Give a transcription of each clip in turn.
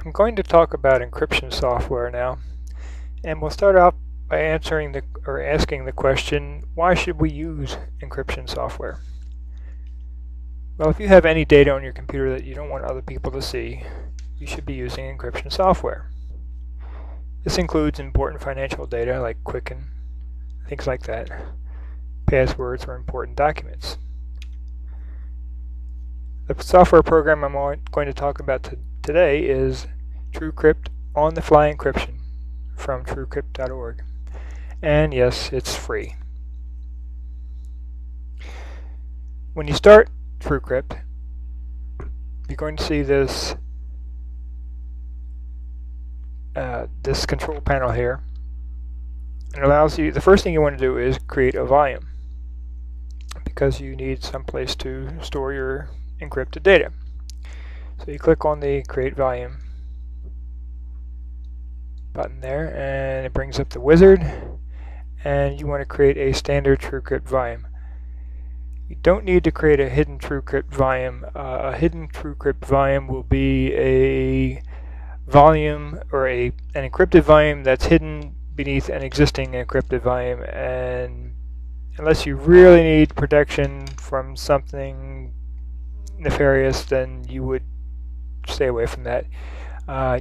I'm going to talk about encryption software now, and we'll start out by asking the question, why should we use encryption software? Well, if you have any data on your computer that you don't want other people to see, you should be using encryption software. This includes important financial data like Quicken, things like that, passwords, or important documents. The software program I'm going to talk about today is Truecrypt on-the-fly encryption from Truecrypt.org. And yes, it's free. When you start Truecrypt, you're going to see this this control panel here. It allows you, the first thing you want to do is create a volume, because you need some place to store your encrypted data. So you click on the Create Volume button there, and it brings up the wizard, and you want to create a standard Truecrypt volume. You don't need to create a hidden Truecrypt volume. A hidden Truecrypt volume will be a volume or an encrypted volume that's hidden beneath an existing encrypted volume, and unless you really need protection from something nefarious, then you would stay away from that.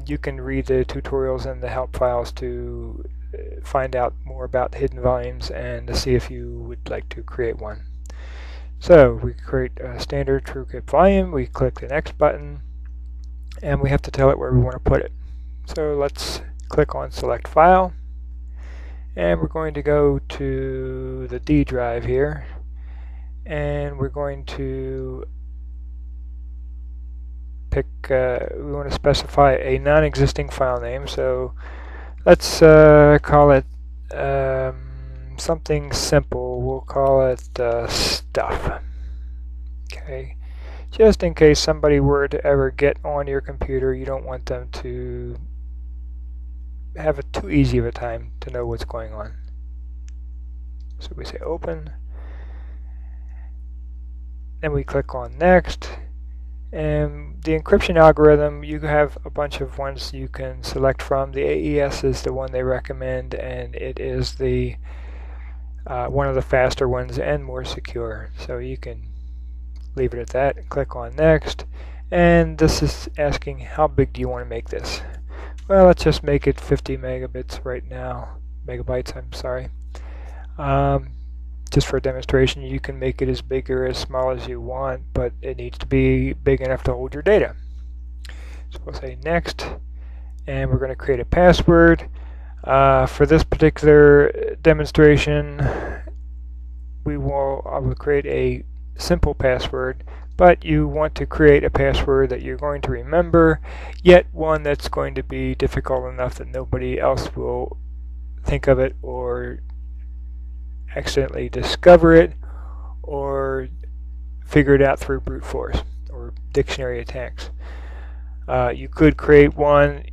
You can read the tutorials and the help files to find out more about hidden volumes and to see if you would like to create one. So we create a standard Truecrypt volume, we click the next button, and we have to tell it where we want to put it. So let's click on Select File, and we're going to go to the D drive here, and we're going to pick, we want to specify a non-existing file name, so let's call it something simple. We'll call it stuff. Okay, just in case somebody were to ever get on your computer, you don't want them to have too easy of a time to know what's going on. So we say open, then we click on next, and the encryption algorithm, you have a bunch of ones you can select from. The AES is the one they recommend, and it is the one of the faster ones and more secure. So you can leave it at that and click on next. And this is asking, how big do you want to make this? Well, let's just make it 50 megabits right now. Megabytes, I'm sorry. Just for a demonstration, you can make it as big or as small as you want, but it needs to be big enough to hold your data. So we'll say next, and we're going to create a password. For this particular demonstration, I will create a simple password, but you want to create a password that you're going to remember, yet one that's going to be difficult enough that nobody else will think of it or accidentally discover it or figure it out through brute force or dictionary attacks. You could create one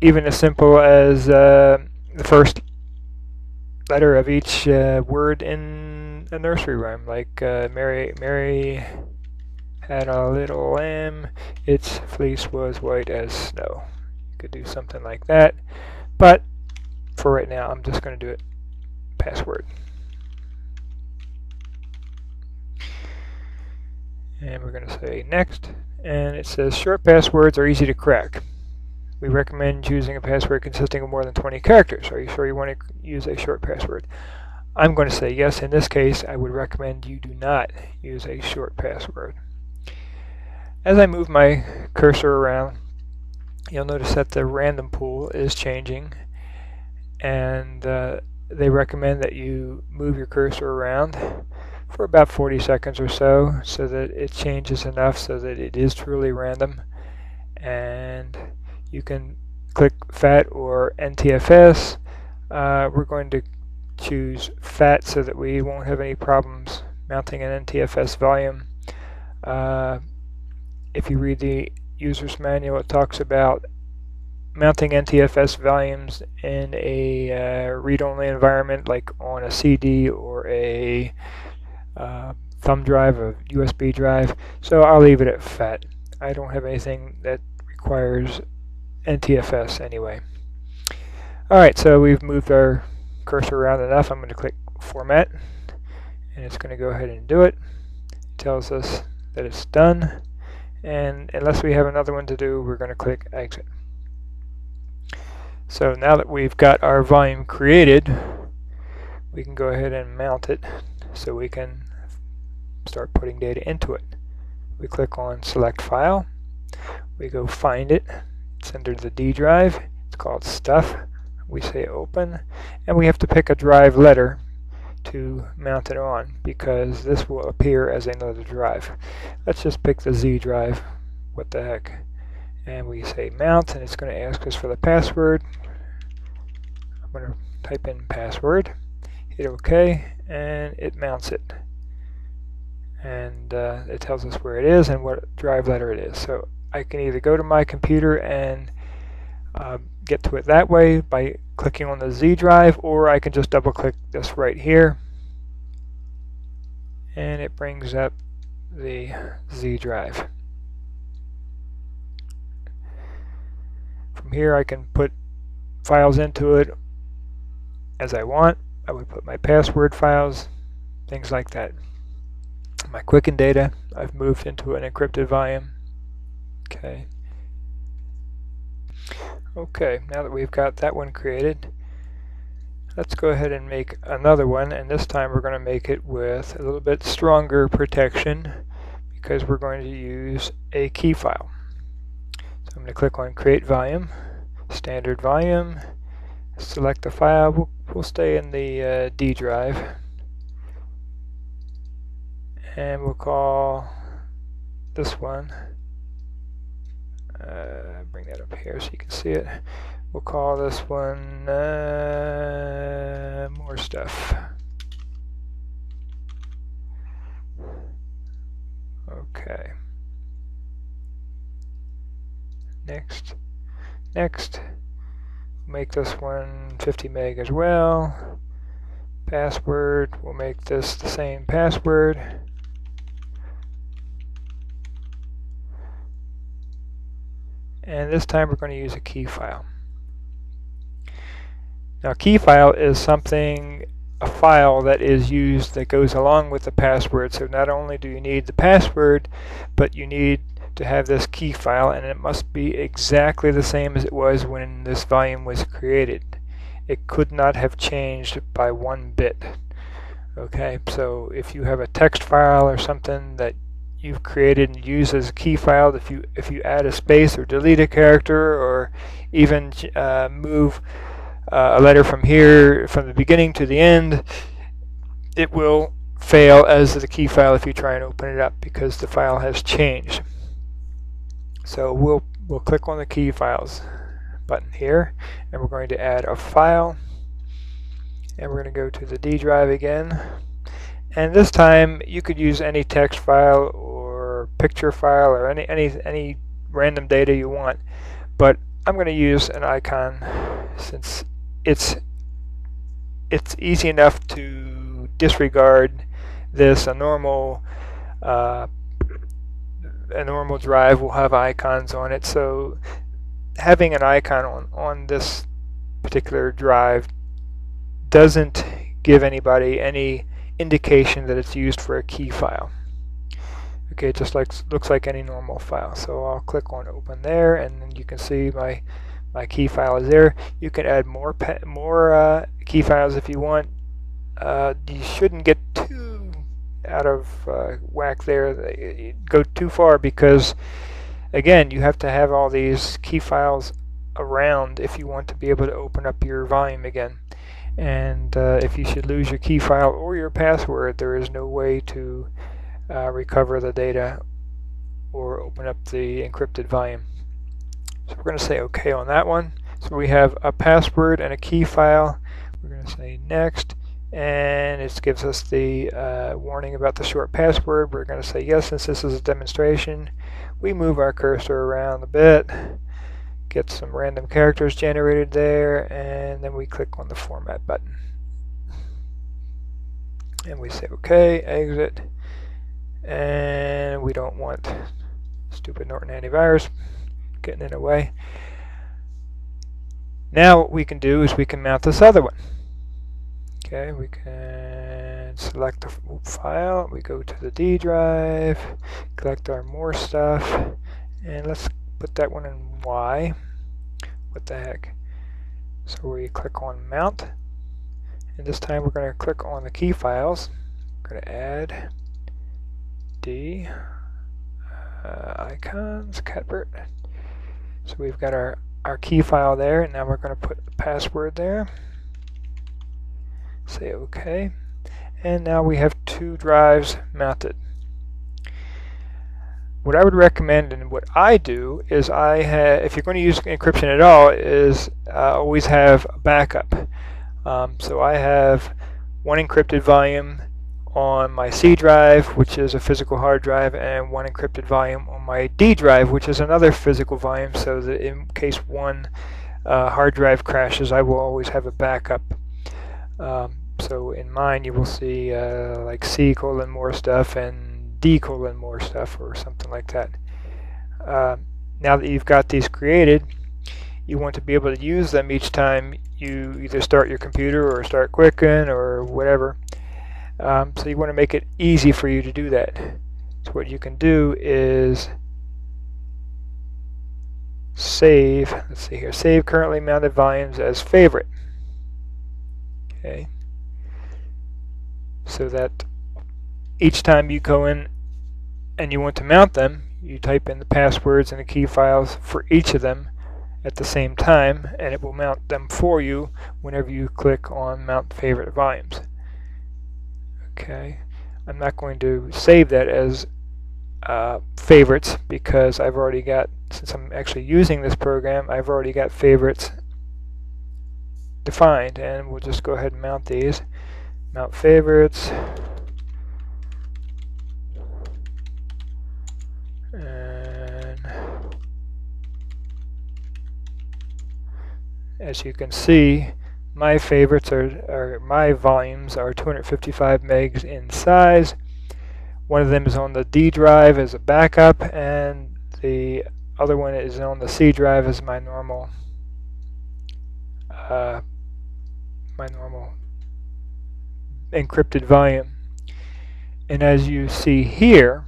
even as simple as the first letter of each word in a nursery rhyme, like Mary had a little lamb, its fleece was white as snow. You could do something like that, but for right now I'm just going to do it password. And we're going to say next, and it says short passwords are easy to crack. We recommend choosing a password consisting of more than 20 characters. Are you sure you want to use a short password? I'm going to say yes. In this case, I would recommend you do not use a short password. As I move my cursor around, you'll notice that the random pool is changing, and they recommend that you move your cursor around for about 40 seconds or so that it changes enough so that it is truly random. And you can click FAT or NTFS. We're going to choose FAT so that we won't have any problems mounting an NTFS volume. If you read the user's manual, it talks about mounting NTFS volumes in a read-only environment, like on a CD or a thumb drive, a USB drive. So I'll leave it at FAT. I don't have anything that requires NTFS anyway. Alright, so we've moved our cursor around enough. I'm going to click Format, and it's going to go ahead and do it. It tells us that it's done, and unless we have another one to do, we're going to click Exit. So now that we've got our volume created, we can go ahead and mount it so we can start putting data into it. We click on Select File, we go find it, it's under the D drive, it's called Stuff, we say Open, and we have to pick a drive letter to mount it on because this will appear as another drive. Let's just pick the Z drive, what the heck, and we say Mount, and it's going to ask us for the password. I'm going to type in password, hit OK, and it mounts it. And it tells us where it is and what drive letter it is. So I can either go to my computer and get to it that way by clicking on the Z drive, or I can just double click this right here and it brings up the Z drive. From here I can put files into it as I want. I would put my password files, things like that. My Quicken data, I've moved into an encrypted volume. Okay, now that we've got that one created, let's go ahead and make another one, and this time we're going to make it with a little bit stronger protection because we're going to use a key file. So I'm going to click on Create Volume, Standard Volume, select the file. We'll stay in the D drive, and we'll call this one, bring that up here so you can see it. We'll call this one More Stuff. Okay. Next. Make this one 50 meg as well. Password, we'll make this the same password. And this time we're going to use a key file. Now, key file is a file that is used that goes along with the password. So not only do you need the password, but you need to have this key file, and it must be exactly the same as it was when this volume was created. It could not have changed by 1 bit. Okay, so if you have a text file or something that you've created and use as a key file, if you add a space or delete a character or even move a letter from here from the beginning to the end, it will fail as the key file if you try and open it up because the file has changed. So we'll click on the key files button here, and we're going to add a file, and we're going to go to the D drive again, and this time you could use any text file or picture file or any random data you want, but I'm going to use an icon since it's easy enough to disregard this. A normal drive will have icons on it, so having an icon on this particular drive doesn't give anybody any indication that it's used for a key file. Okay, it just looks like any normal file. So I'll click on Open there, and then you can see my key file is there. You can add more key files if you want. You shouldn't get too out of whack there, go too far, because again, you have to have all these key files around if you want to be able to open up your volume again. And if you should lose your key file or your password, there is no way to recover the data or open up the encrypted volume. So we're going to say OK on that one. So we have a password and a key file. We're going to say Next, and it gives us the warning about the short password. We're going to say yes, since this is a demonstration. We move our cursor around a bit, get some random characters generated there, and then we click on the Format button. And we say OK, exit, and we don't want stupid Norton antivirus getting in the way. Now what we can do is we can mount this other one. Okay, we can select the file, we go to the D drive, collect our more stuff, and let's put that one in Y. What the heck? So we click on Mount, and this time we're going to click on the key files. We're going to add D, icons, Catbert. So we've got our key file there, and now we're going to put the password there. Say OK, and now we have 2 drives mounted. What I would recommend and what I do is if you're going to use encryption at all, is always have a backup. So I have one encrypted volume on my C drive, which is a physical hard drive, and one encrypted volume on my D drive, which is another physical volume, so that in case one hard drive crashes, I will always have a backup. So in mine you will see like C : more stuff and D : more stuff, or something like that. Now that you've got these created, you want to be able to use them each time you either start your computer or start Quicken or whatever. So you want to make it easy for you to do that. So what you can do is save, let's see here, save currently mounted volumes as favorite. Okay. So that each time you go in and you want to mount them, you type in the passwords and the key files for each of them at the same time, and it will mount them for you whenever you click on Mount Favorite Volumes. Okay, I'm not going to save that as favorites because I've already got, since I'm actually using this program, I've already got favorites defined, and we'll just go ahead and mount these. Mount favorites, and as you can see, my favorites my volumes are 255 megs in size. One of them is on the D drive as a backup, and the other one is on the C drive as my normal encrypted volume. And as you see here,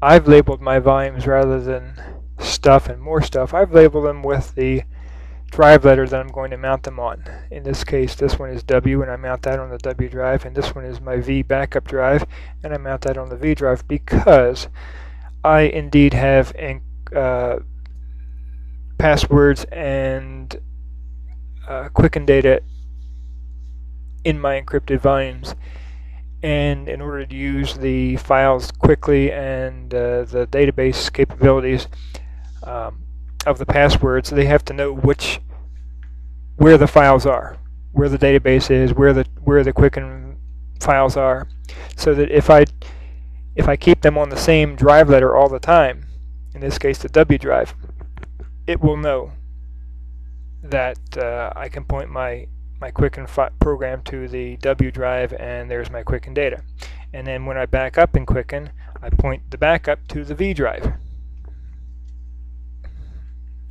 I've labeled my volumes, rather than stuff and more stuff, I've labeled them with the drive letter that I'm going to mount them on. In this case, this one is W, and I mount that on the W drive, and this one is my V backup drive, and I mount that on the V drive, because I indeed have passwords and Quicken data in my encrypted volumes, and in order to use the files quickly and the database capabilities of the passwords, they have to know where the files are, where the database is, where the Quicken files are, so that if I keep them on the same drive letter all the time, in this case the W drive, it will know that I can point my Quicken program to the W drive, and there's my Quicken data. And then when I back up in Quicken, I point the backup to the V drive.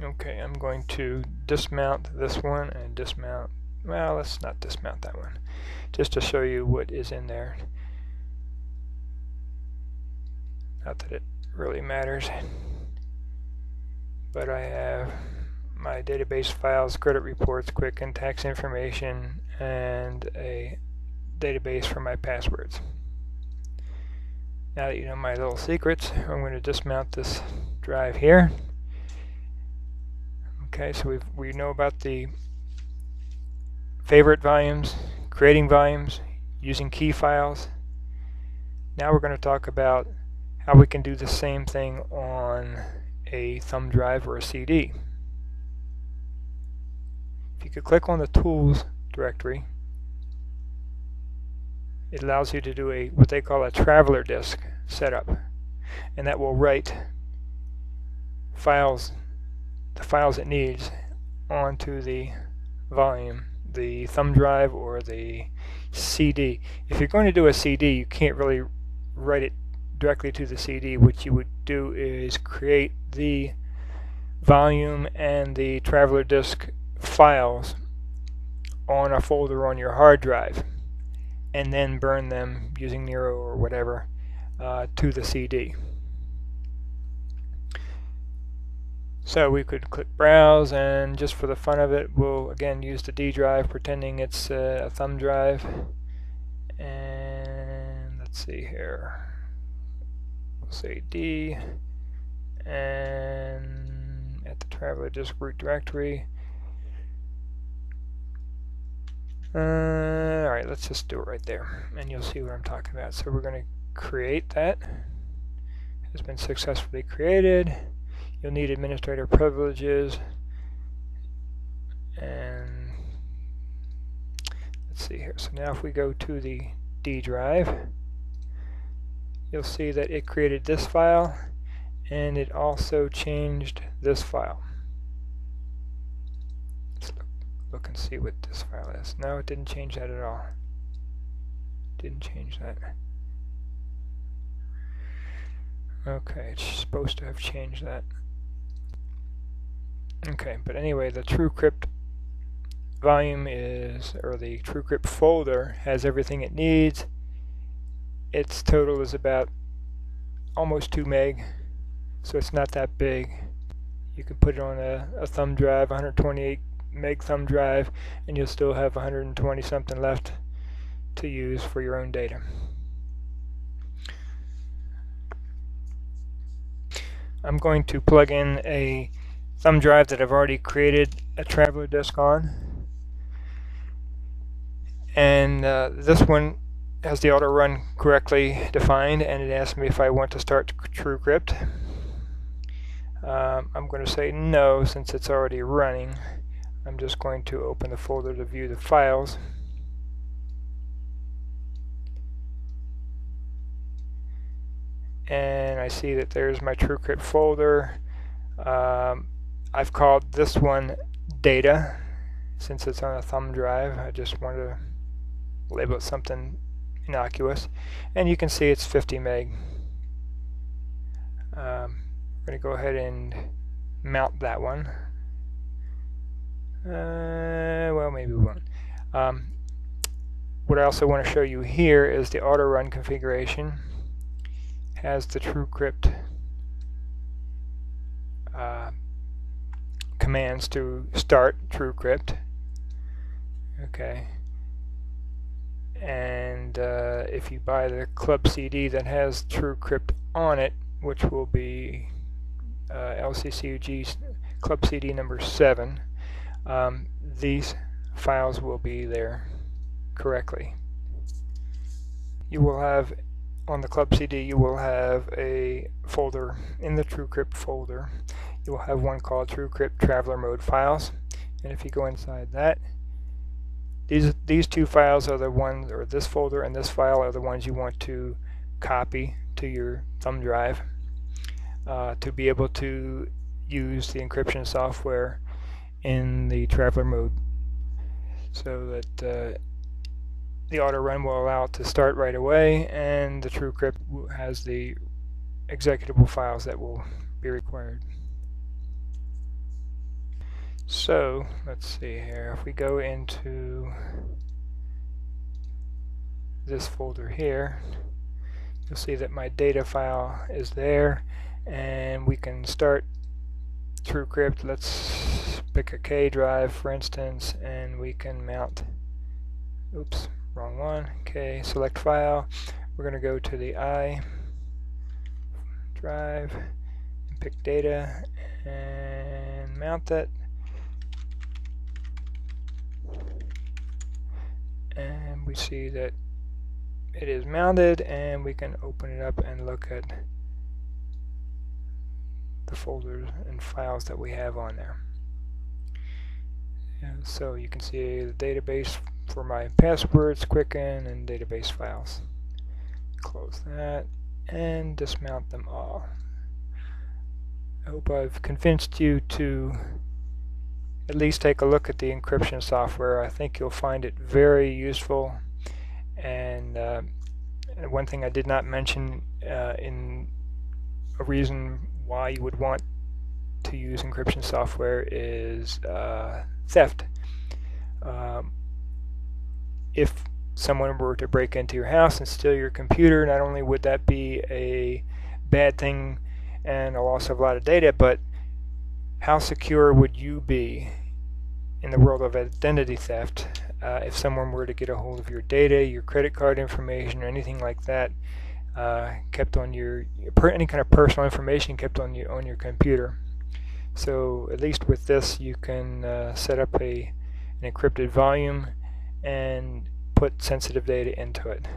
Okay, I'm going to dismount this one and dismount, well, let's not dismount that one, just to show you what is in there. Not that it really matters, but I have my database files, credit reports, Quicken, tax information, and a database for my passwords. Now that you know my little secrets, I'm going to dismount this drive here. Okay, so we know about the favorite volumes, creating volumes, using key files. Now we're going to talk about how we can do the same thing on a thumb drive or a CD. If you could click on the Tools directory, it allows you to do what they call a traveler disk setup, and that will write the files it needs onto the volume, the thumb drive or the CD. If you're going to do a CD, you can't really write it directly to the CD. What you would do is create the volume and the traveler disk files on a folder on your hard drive, and then burn them using Nero or whatever to the CD. So we could click Browse, and just for the fun of it, we'll again use the D drive, pretending it's a thumb drive. And let's see here. We'll say D, and at the traveler disk root directory. Alright, let's just do it right there, and you'll see what I'm talking about. So we're going to create that. It has been successfully created. You'll need administrator privileges, and let's see here. So now if we go to the D drive, you'll see that it created this file, and it also changed this file. Let's look and see what this file is. No, it didn't change that at all. Didn't change that. Okay, it's supposed to have changed that. Okay, but anyway, the Truecrypt volume is, or the Truecrypt folder has everything it needs. Its total is about almost 2 meg, so it's not that big. You can put it on a thumb drive, 128 meg thumb drive, and you'll still have 120 something left to use for your own data. I'm going to plug in a thumb drive that I've already created a traveler disk on, and this one has the auto run correctly defined, and it asks me if I want to start Truecrypt. I'm going to say no, since it's already running. I'm just going to open the folder to view the files. And I see that there's my Truecrypt folder. I've called this one data, since it's on a thumb drive. I just want to label it something innocuous, and you can see it's 50 meg. We're going to go ahead and mount that one. Well, maybe we won't. What I also want to show you here is the auto run configuration. Has the Truecrypt commands to start Truecrypt. Okay. And if you buy the club CD that has Truecrypt on it, which will be LCCUG club CD number 7, these files will be there correctly. You will have, on the club CD, you will have a folder in the Truecrypt folder. You will have one called Truecrypt Traveler Mode Files, and if you go inside that, these two files are the ones, or this folder and this file are the ones you want to copy to your thumb drive to be able to use the encryption software in the Traveler mode, so that the auto run will allow it to start right away, and the Truecrypt has the executable files that will be required. So let's see here, if we go into this folder here, you'll see that my data file is there, and we can start Truecrypt. Let's pick a K drive, for instance, and we can mount, oops, wrong one, K, select file. We're going to go to the I drive and pick data and mount that. And we see that it is mounted, and we can open it up and look at the folders and files that we have on there. And so you can see the database for my passwords, Quicken, and database files. Close that and dismount them all. I hope I've convinced you to at least take a look at the encryption software. I think you'll find it very useful. And one thing I did not mention in a reason why you would want to use encryption software is theft. If someone were to break into your house and steal your computer, not only would that be a bad thing and a loss of a lot of data, but how secure would you be in the world of identity theft if someone were to get a hold of your data, your credit card information, or anything like that kept on any kind of personal information kept on your computer? So at least with this, you can set up an encrypted volume and put sensitive data into it.